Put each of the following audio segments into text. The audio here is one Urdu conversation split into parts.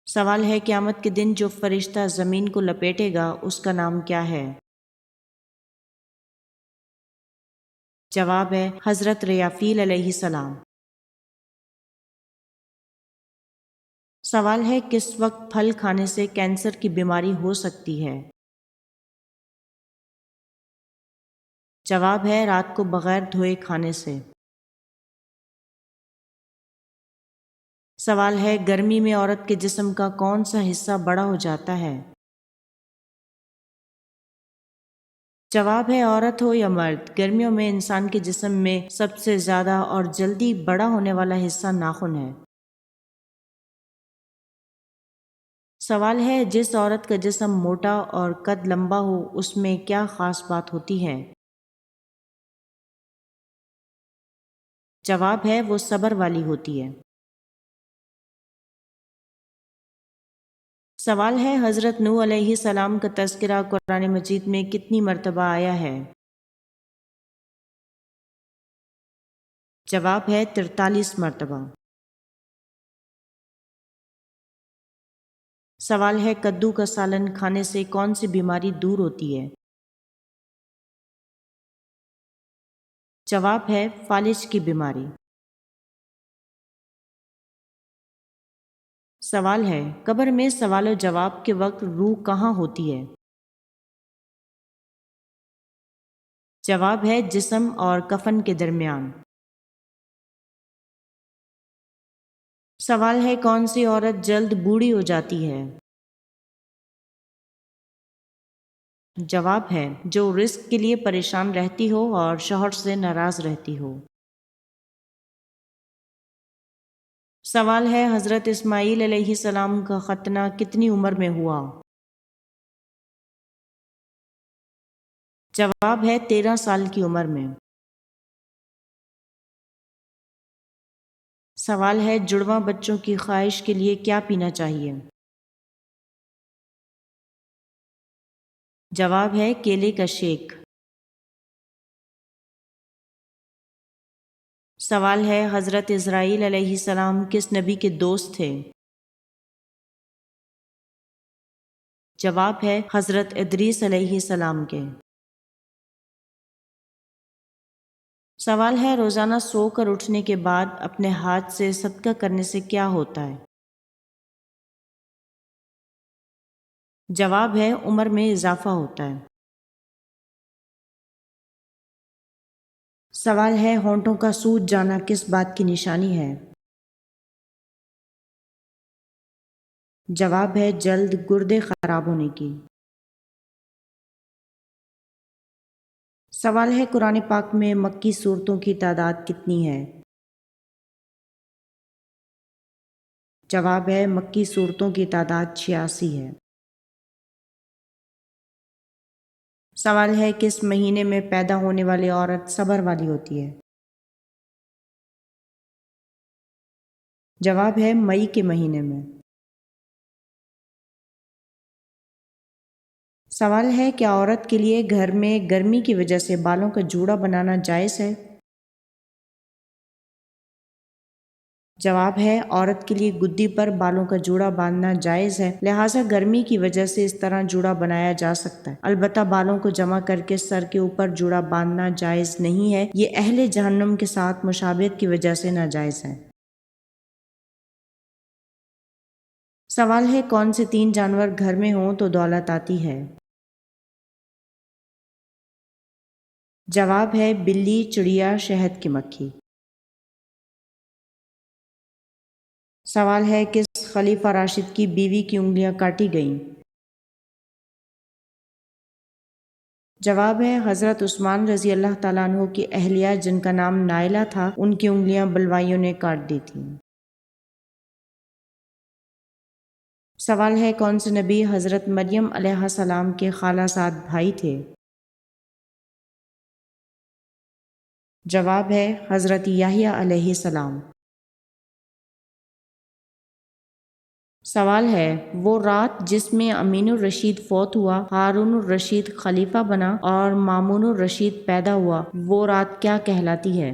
سوال ہے قیامت کے دن جو فرشتہ زمین کو لپیٹے گا اس کا نام کیا ہے؟ جواب ہے حضرت ریافیل علیہ السلام۔ سوال ہے کس وقت پھل کھانے سے کینسر کی بیماری ہو سکتی ہے؟ جواب ہے رات کو بغیر دھوئے کھانے سے۔ سوال ہے گرمی میں عورت کے جسم کا کون سا حصہ بڑا ہو جاتا ہے؟ جواب ہے عورت ہو یا مرد، گرمیوں میں انسان کے جسم میں سب سے زیادہ اور جلدی بڑا ہونے والا حصہ ناخن ہے۔ سوال ہے جس عورت کا جسم موٹا اور قد لمبا ہو اس میں کیا خاص بات ہوتی ہے؟ جواب ہے وہ صبر والی ہوتی ہے۔ سوال ہے حضرت نوح علیہ السلام کا تذکرہ قرآن مجید میں کتنی مرتبہ آیا ہے؟ جواب ہے 43 مرتبہ۔ سوال ہے کدو کا سالن کھانے سے کون سی بیماری دور ہوتی ہے؟ جواب ہے فالج کی بیماری۔ سوال ہے قبر میں سوال و جواب کے وقت روح کہاں ہوتی ہے؟ جواب ہے جسم اور کفن کے درمیان۔ سوال ہے کون سی عورت جلد بوڑھی ہو جاتی ہے؟ جواب ہے جو رزق کے لیے پریشان رہتی ہو اور شوہر سے ناراض رہتی ہو۔ سوال ہے حضرت اسماعیل علیہ السلام کا ختنہ کتنی عمر میں ہوا؟ جواب ہے 13 سال کی عمر میں۔ سوال ہے جڑواں بچوں کی خواہش کے لیے کیا پینا چاہیے؟ جواب ہے کیلے کا شیک۔ سوال ہے حضرت اسرائیل علیہ السلام کس نبی کے دوست تھے؟ جواب ہے حضرت ادریس علیہ السلام کے۔ سوال ہے روزانہ سو کر اٹھنے کے بعد اپنے ہاتھ سے صدقہ کرنے سے کیا ہوتا ہے؟ جواب ہے عمر میں اضافہ ہوتا ہے۔ سوال ہے ہونٹوں کا سوج جانا کس بات کی نشانی ہے؟ جواب ہے جلد گردے خراب ہونے کی۔ سوال ہے قرآن پاک میں مکی صورتوں کی تعداد کتنی ہے؟ جواب ہے مکی صورتوں کی تعداد 86 ہے۔ سوال ہے کس مہینے میں پیدا ہونے والی عورت صبر والی ہوتی ہے؟ جواب ہے مئی کے مہینے میں۔ سوال ہے کیا عورت کے لیے گھر میں گرمی کی وجہ سے بالوں کا جوڑا بنانا جائز ہے؟ جواب ہے عورت کے لیے گدی پر بالوں کا جوڑا باندھنا جائز ہے، لہٰذا گرمی کی وجہ سے اس طرح جوڑا بنایا جا سکتا ہے، البتہ بالوں کو جمع کر کے سر کے اوپر جوڑا باندھنا جائز نہیں ہے، یہ اہل جہنم کے ساتھ مشابہت کی وجہ سے ناجائز ہے۔ سوال ہے کون سے 3 جانور گھر میں ہوں تو دولت آتی ہے؟ جواب ہے بلی، چڑیا، شہد کی مکھی۔ سوال ہے کس خلیفہ راشد کی بیوی کی انگلیاں کاٹی گئیں؟ جواب ہے حضرت عثمان رضی اللہ تعالیٰ عنہ کی اہلیہ جن کا نام نائلہ تھا، ان کی انگلیاں بلوائیوں نے کاٹ دی تھیں۔ سوال ہے کون سے نبی حضرت مریم علیہ السلام کے خالہ زاد بھائی تھے؟ جواب ہے حضرت یحییٰ علیہ السلام۔ سوال ہے وہ رات جس میں امین الرشید فوت ہوا، ہارون الرشید خلیفہ بنا اور مامون الرشید پیدا ہوا، وہ رات کیا کہلاتی ہے؟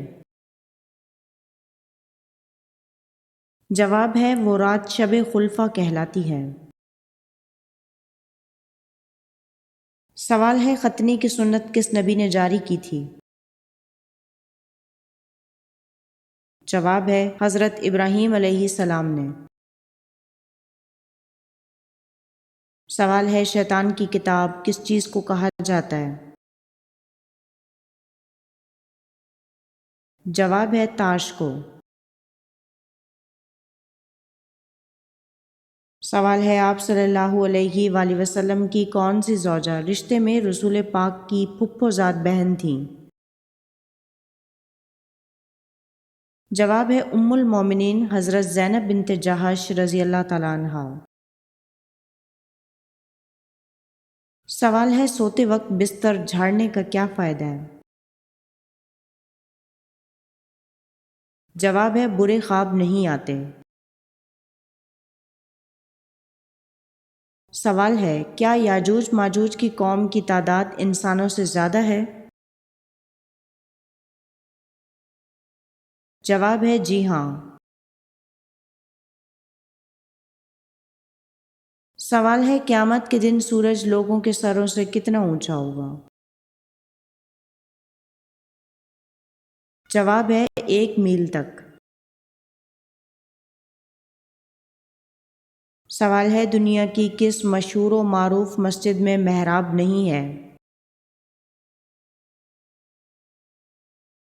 جواب ہے وہ رات شب خلفہ کہلاتی ہے۔ سوال ہے ختنی کی سنت کس نبی نے جاری کی تھی؟ جواب ہے حضرت ابراہیم علیہ السلام نے۔ سوال ہے شیطان کی کتاب کس چیز کو کہا جاتا ہے؟ جواب ہے تاش کو۔ سوال ہے آپ صلی اللہ علیہ وآلہ وسلم کی کون سی زوجہ رشتے میں رسول پاک کی پھپھو زاد بہن تھیں؟ جواب ہے ام المومنین حضرت زینب بنت جہش رضی اللہ تعالیٰ عنہا۔ سوال ہے سوتے وقت بستر جھاڑنے کا کیا فائدہ ہے؟ جواب ہے برے خواب نہیں آتے۔ سوال ہے کیا یاجوج ماجوج کی قوم کی تعداد انسانوں سے زیادہ ہے؟ جواب ہے جی ہاں۔ سوال ہے قیامت کے دن سورج لوگوں کے سروں سے کتنا اونچا ہوگا؟ جواب ہے 1 میل تک۔ سوال ہے دنیا کی کس مشہور و معروف مسجد میں محراب نہیں ہے؟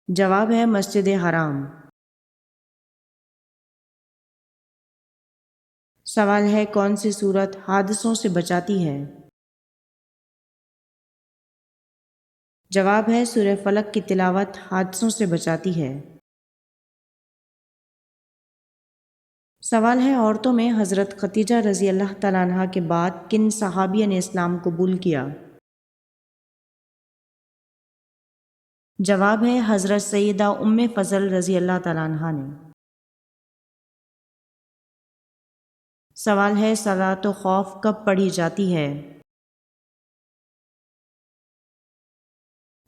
جواب ہے مسجد حرام۔ سوال ہے کون سی صورت حادثوں سے بچاتی ہے؟ جواب ہے سورہ فلق کی تلاوت حادثوں سے بچاتی ہے۔ سوال ہے عورتوں میں حضرت خدیجہ رضی اللہ تعالیٰ عنہا کے بعد کن صحابیہ نے اسلام قبول کیا؟ جواب ہے حضرت سیدہ ام فضل رضی اللہ تعالیٰ عنہا نے۔ سوال ہے صلاۃ و خوف کب پڑھی جاتی ہے؟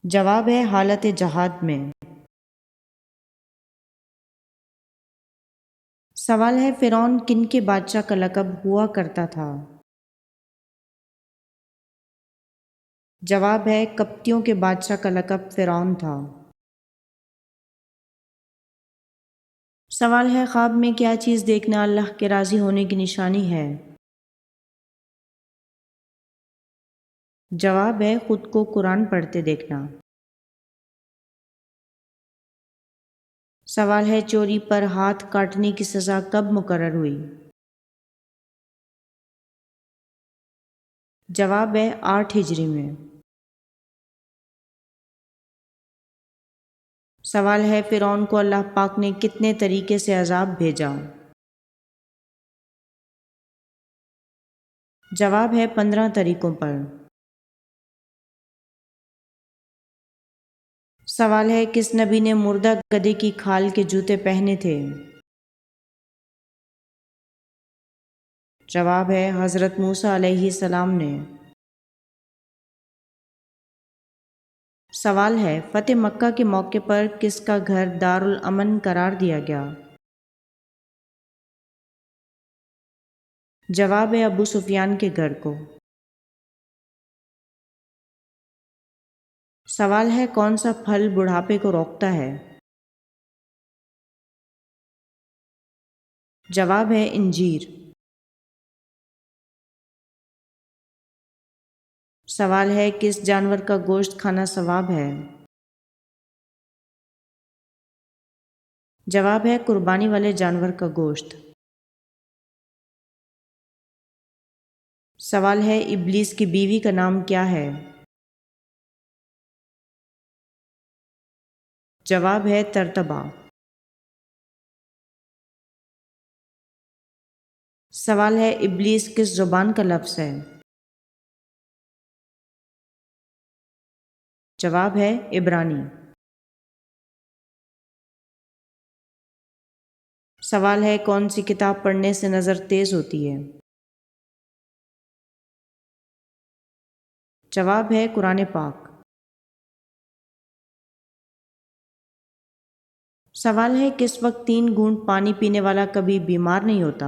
جواب ہے حالت جہاد میں۔ سوال ہے فرعون کن کے بادشاہ کا لقب ہوا کرتا تھا؟ جواب ہے کپتیوں کے بادشاہ کا لقب فرعون تھا۔ سوال ہے خواب میں کیا چیز دیکھنا اللہ کے راضی ہونے کی نشانی ہے؟ جواب ہے خود کو قرآن پڑھتے دیکھنا۔ سوال ہے چوری پر ہاتھ کاٹنے کی سزا کب مقرر ہوئی؟ جواب ہے 8 ہجری میں۔ سوال ہے فرعون کو اللہ پاک نے کتنے طریقے سے عذاب بھیجا؟ جواب ہے 15 طریقوں پر۔ سوال ہے کس نبی نے مردہ گدھے کی کھال کے جوتے پہنے تھے؟ جواب ہے حضرت موسیٰ علیہ السلام نے۔ سوال ہے فتح مکہ کے موقع پر کس کا گھر دارالامن قرار دیا گیا؟ جواب ہے ابو سفیان کے گھر کو۔ سوال ہے کون سا پھل بڑھاپے کو روکتا ہے؟ جواب ہے انجیر۔ سوال ہے کس جانور کا گوشت کھانا ثواب ہے؟ جواب ہے قربانی والے جانور کا گوشت۔ سوال ہے ابلیس کی بیوی کا نام کیا ہے؟ جواب ہے ترتبہ۔ سوال ہے ابلیس کس زبان کا لفظ ہے؟ جواب ہے عبرانی۔ سوال ہے کون سی کتاب پڑھنے سے نظر تیز ہوتی ہے؟ جواب ہے قرآن پاک۔ سوال ہے کس وقت 3 گھونٹ پانی پینے والا کبھی بیمار نہیں ہوتا؟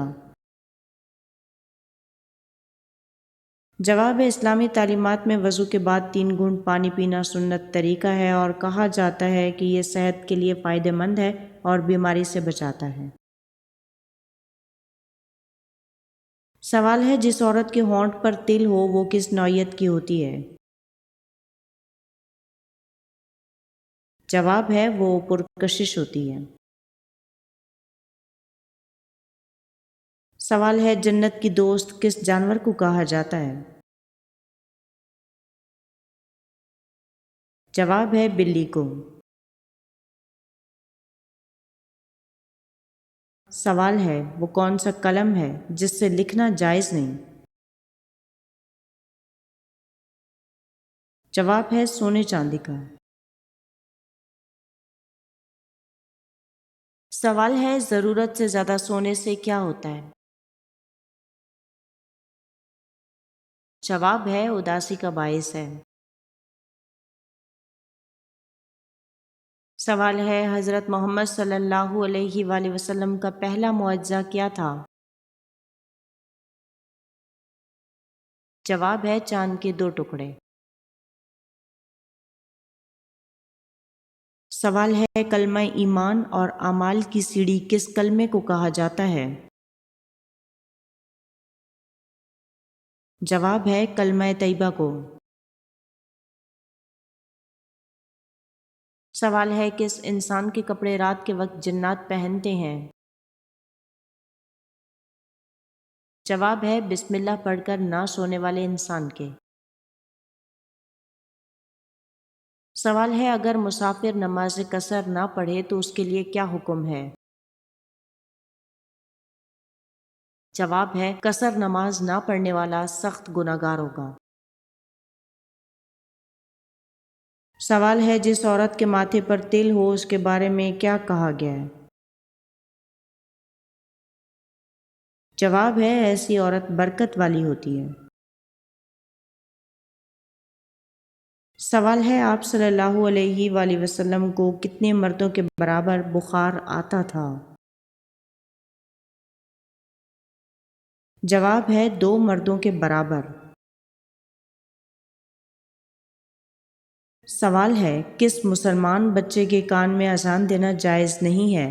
جواب ہے اسلامی تعلیمات میں وضو کے بعد 3 گھونٹ پانی پینا سنت طریقہ ہے اور کہا جاتا ہے کہ یہ صحت کے لیے فائدہ مند ہے اور بیماری سے بچاتا ہے۔ سوال ہے جس عورت کے ہونٹ پر تل ہو وہ کس نوعیت کی ہوتی ہے؟ جواب ہے وہ پرکشش ہوتی ہے۔ سوال ہے جنت کی دوست کس جانور کو کہا جاتا ہے؟ جواب ہے بلی کو۔ سوال ہے وہ کون سا قلم ہے جس سے لکھنا جائز نہیں؟ جواب ہے سونے چاندی کا۔ سوال ہے ضرورت سے زیادہ سونے سے کیا ہوتا ہے؟ جواب ہے اداسی کا باعث ہے۔ سوال ہے حضرت محمد صلی اللہ علیہ وآلہ وسلم کا پہلا معجزہ کیا تھا؟ جواب ہے چاند کے 2 ٹکڑے۔ سوال ہے کلمہ ایمان اور اعمال کی سیڑھی کس کلمے کو کہا جاتا ہے؟ جواب ہے کلمہ طیبہ کو۔ سوال ہے کس انسان کے کپڑے رات کے وقت جنات پہنتے ہیں؟ جواب ہے بسم اللہ پڑھ کر نہ سونے والے انسان کے۔ سوال ہے اگر مسافر نماز قصر نہ پڑھے تو اس کے لیے کیا حکم ہے؟ جواب ہے قصر نماز نہ پڑھنے والا سخت گناہگار ہوگا۔ سوال ہے جس عورت کے ماتھے پر تل ہو اس کے بارے میں کیا کہا گیا ہے؟ جواب ہے ایسی عورت برکت والی ہوتی ہے۔ سوال ہے آپ صلی اللہ علیہ وآلہ وسلم کو کتنے مردوں کے برابر بخار آتا تھا؟ جواب ہے 2 مردوں کے برابر۔ سوال ہے کس مسلمان بچے کے کان میں اذان دینا جائز نہیں ہے؟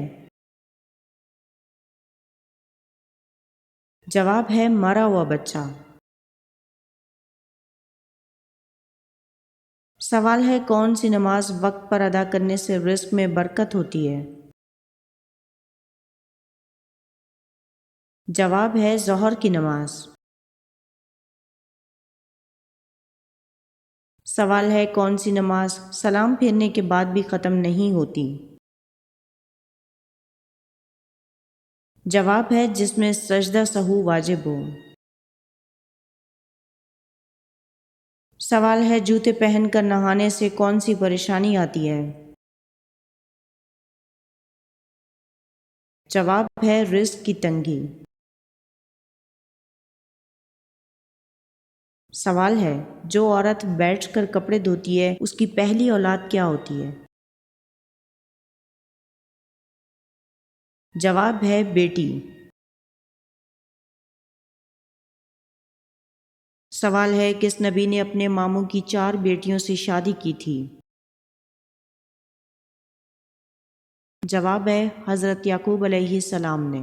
جواب ہے مرا ہوا بچہ۔ سوال ہے کون سی نماز وقت پر ادا کرنے سے رزق میں برکت ہوتی ہے؟ جواب ہے ظہر کی نماز۔ سوال ہے کون سی نماز سلام پھیرنے کے بعد بھی ختم نہیں ہوتی؟ جواب ہے جس میں سجدہ سہو واجب ہو۔ سوال ہے جوتے پہن کر نہانے سے کون سی پریشانی آتی ہے؟ جواب ہے رزق کی تنگی۔ سوال ہے جو عورت بیٹھ کر کپڑے دھوتی ہے اس کی پہلی اولاد کیا ہوتی ہے؟ جواب ہے بیٹی۔ سوال ہے کس نبی نے اپنے ماموں کی 4 بیٹیوں سے شادی کی تھی؟ جواب ہے حضرت یعقوب علیہ السلام نے۔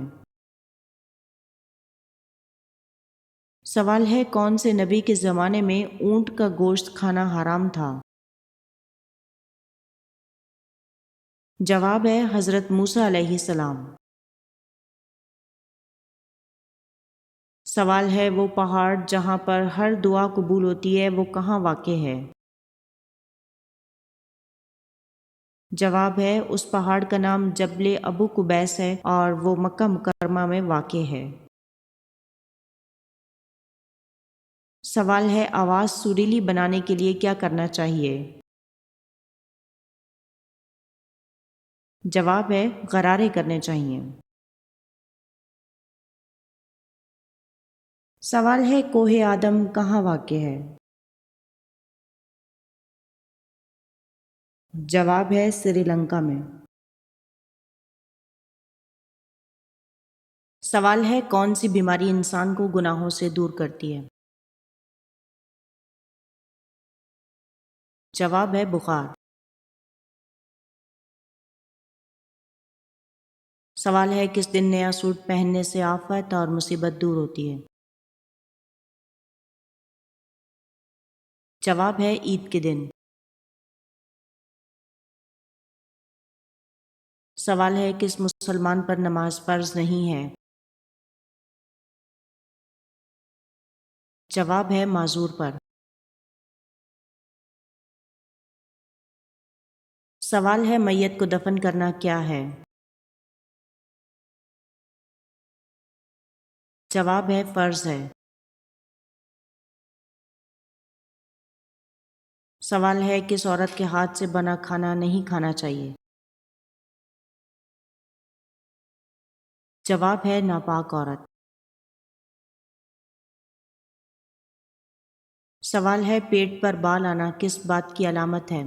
سوال ہے کون سے نبی کے زمانے میں اونٹ کا گوشت کھانا حرام تھا؟ جواب ہے حضرت موسیٰ علیہ السلام۔ سوال ہے وہ پہاڑ جہاں پر ہر دعا قبول ہوتی ہے وہ کہاں واقع ہے؟ جواب ہے اس پہاڑ کا نام جبل ابو قبیس ہے اور وہ مکہ مکرمہ میں واقع ہے۔ سوال ہے آواز سریلی بنانے کے لیے کیا کرنا چاہیے؟ جواب ہے غرارے کرنے چاہیے۔ سوال ہے کوہ آدم کہاں واقع ہے؟ جواب ہے سری لنکا میں۔ سوال ہے کون سی بیماری انسان کو گناہوں سے دور کرتی ہے؟ جواب ہے بخار۔ سوال ہے کس دن نیا سوٹ پہننے سے آفت اور مصیبت دور ہوتی ہے؟ جواب ہے عید کے دن۔ سوال ہے کس مسلمان پر نماز فرض نہیں ہے؟ جواب ہے معذور پر۔ سوال ہے میت کو دفن کرنا کیا ہے؟ جواب ہے فرض ہے۔ سوال ہے کس عورت کے ہاتھ سے بنا کھانا نہیں کھانا چاہیے؟ جواب ہے ناپاک عورت۔ سوال ہے پیٹ پر بال آنا کس بات کی علامت ہے؟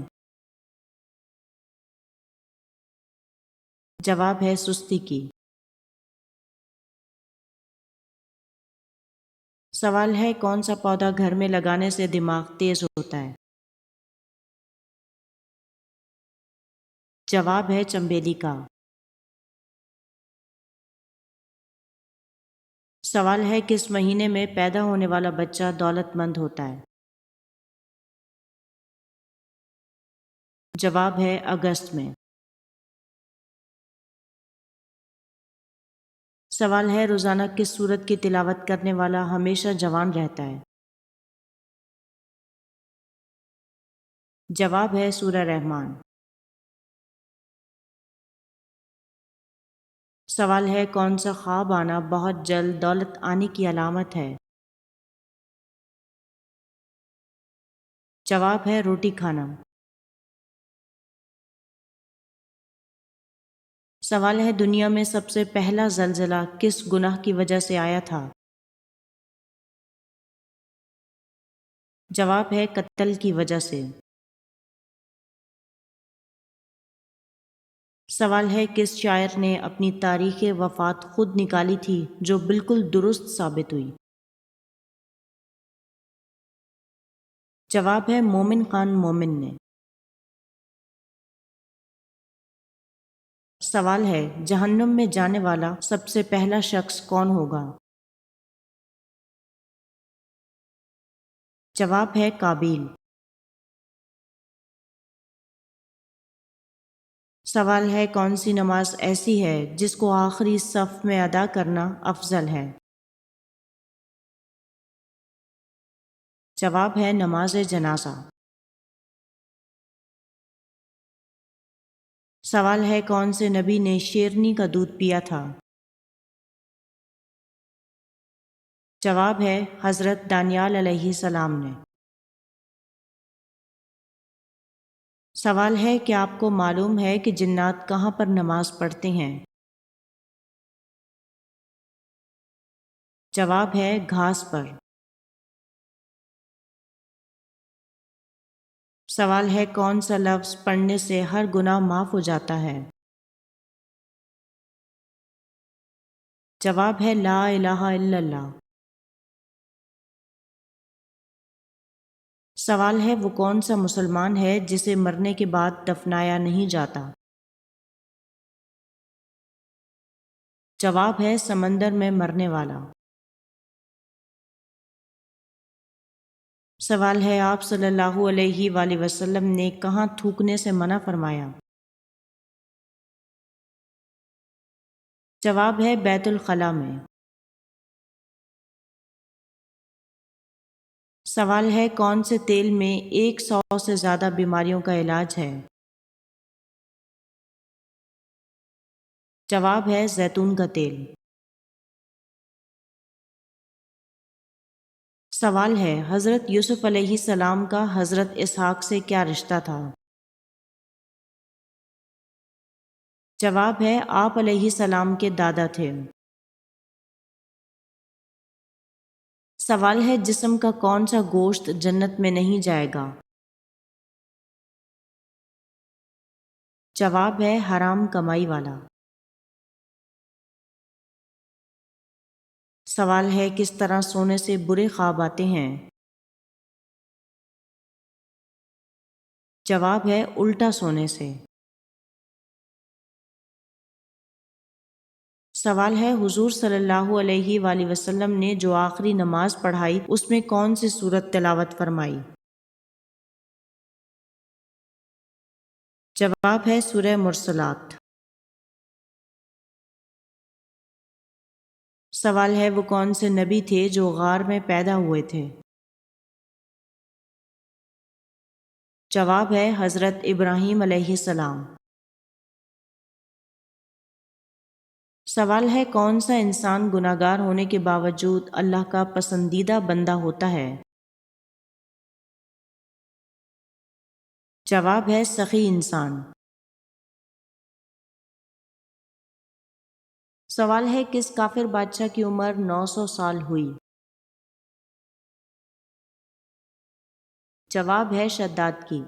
جواب ہے سستی کی۔ سوال ہے کون سا پودا گھر میں لگانے سے دماغ تیز ہوتا ہے؟ جواب ہے چنبیلی کا۔ سوال ہے کس مہینے میں پیدا ہونے والا بچہ دولت مند ہوتا ہے؟ جواب ہے اگست میں۔ سوال ہے روزانہ کس سورت کی تلاوت کرنے والا ہمیشہ جوان رہتا ہے؟ جواب ہے سورہ رحمان۔ سوال ہے کون سا خواب آنا بہت جلد دولت آنے کی علامت ہے؟ جواب ہے روٹی کھانا۔ سوال ہے دنیا میں سب سے پہلا زلزلہ کس گناہ کی وجہ سے آیا تھا؟ جواب ہے قتل کی وجہ سے۔ سوال ہے کس شاعر نے اپنی تاریخ وفات خود نکالی تھی جو بالکل درست ثابت ہوئی؟ جواب ہے مومن خان مومن نے۔ سوال ہے جہنم میں جانے والا سب سے پہلا شخص کون ہوگا؟ جواب ہے قابیل۔ سوال ہے کون سی نماز ایسی ہے جس کو آخری صف میں ادا کرنا افضل ہے؟ جواب ہے نماز جنازہ۔ سوال ہے کون سے نبی نے شیرنی کا دودھ پیا تھا؟ جواب ہے حضرت دانیال علیہ السلام نے۔ سوال ہے کہ آپ کو معلوم ہے کہ جنات کہاں پر نماز پڑھتے ہیں؟ جواب ہے گھاس پر۔ سوال ہے کون سا لفظ پڑھنے سے ہر گناہ معاف ہو جاتا ہے؟ جواب ہے لا الہ الا اللہ۔ سوال ہے وہ کون سا مسلمان ہے جسے مرنے کے بعد دفنایا نہیں جاتا؟ جواب ہے سمندر میں مرنے والا۔ سوال ہے آپ صلی اللہ علیہ وآلہ وسلم نے کہاں تھوکنے سے منع فرمایا؟ جواب ہے بیت الخلاء میں۔ سوال ہے کون سے تیل میں 100 سے زیادہ بیماریوں کا علاج ہے؟ جواب ہے زیتون کا تیل۔ سوال ہے حضرت یوسف علیہ السلام کا حضرت اسحاق سے کیا رشتہ تھا؟ جواب ہے آپ علیہ السلام کے دادا تھے۔ سوال ہے جسم کا کون سا گوشت جنت میں نہیں جائے گا؟ جواب ہے حرام کمائی والا۔ سوال ہے کس طرح سونے سے برے خواب آتے ہیں؟ جواب ہے الٹا سونے سے۔ سوال ہے حضور صلی اللہ علیہ وآلہ وسلم نے جو آخری نماز پڑھائی اس میں کون سی سورت تلاوت فرمائی؟ جواب ہے سورہ مرسلات۔ سوال ہے وہ کون سے نبی تھے جو غار میں پیدا ہوئے تھے؟ جواب ہے حضرت ابراہیم علیہ السلام۔ سوال ہے کون سا انسان گناہگار ہونے کے باوجود اللہ کا پسندیدہ بندہ ہوتا ہے؟ جواب ہے سخی انسان۔ سوال ہے کس کافر بادشاہ کی عمر 900 سال ہوئی؟ جواب ہے شداد کی۔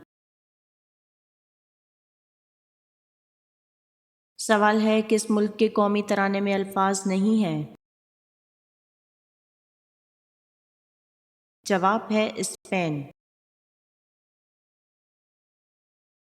سوال ہے کس ملک کے قومی ترانے میں الفاظ نہیں ہیں؟ جواب ہے اسپین۔